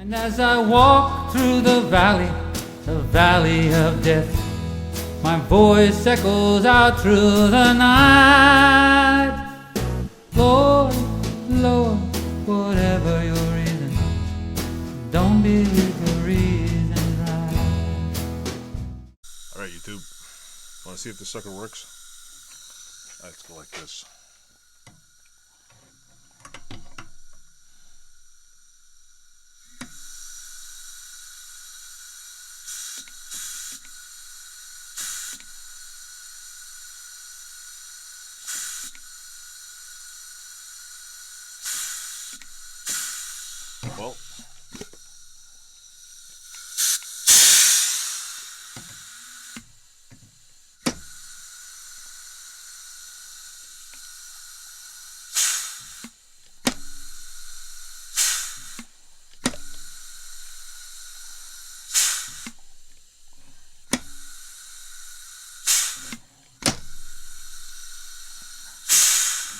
And as I walk through the valley of death, my voice echoes out through the night. Lord, Lord, whatever your reason, don't be the reason right. Alright, YouTube. Want to see if this sucker works? Let's go like this. Well,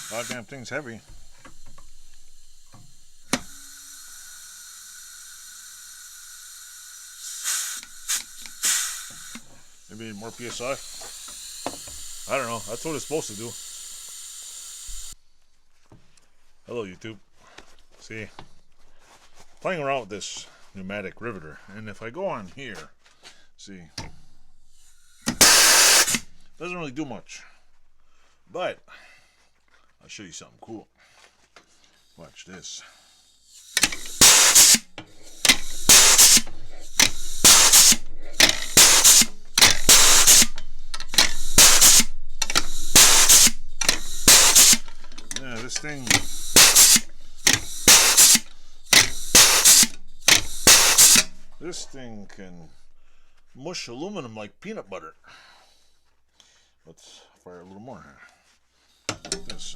goddamn thing's heavy. Maybe more PSI. I don't know. That's what it's supposed to do. Hello, YouTube. See, playing around with this pneumatic riveter, and if I go on here, see, doesn't really do much. But I'll show you something cool. Watch this. Yeah, this thing can mush aluminum like peanut butter. Let's fire a little more here. Like this.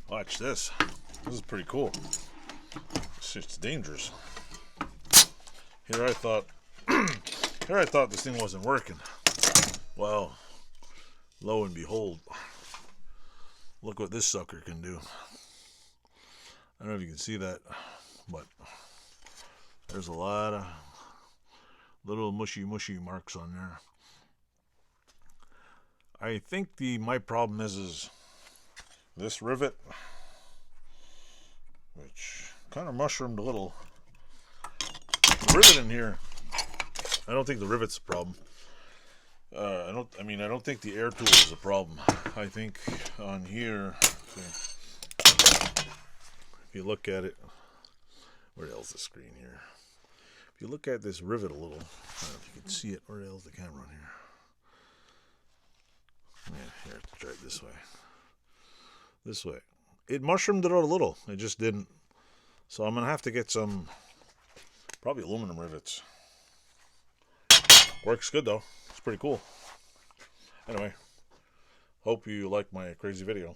Watch this. This is pretty cool. It's dangerous. Here I thought this thing wasn't working. Well, lo and behold, look what this sucker can do. I don't know if you can see that, but there's a lot of little mushy marks on there. I think my problem is this rivet, which kind of mushroomed a little. The rivet in here, I don't think the rivet's a problem. I don't think the air tool is a problem. I think on here, if you look at it, where the hell's the screen here? If you look at this rivet a little, I don't know if you can see it. Where the hell's the camera on here? Yeah, here, try it this way. This way. It mushroomed it out a little. It just didn't. So I'm going to have to get some, probably aluminum rivets. Works good though. It's pretty cool. Anyway, hope you like my crazy video.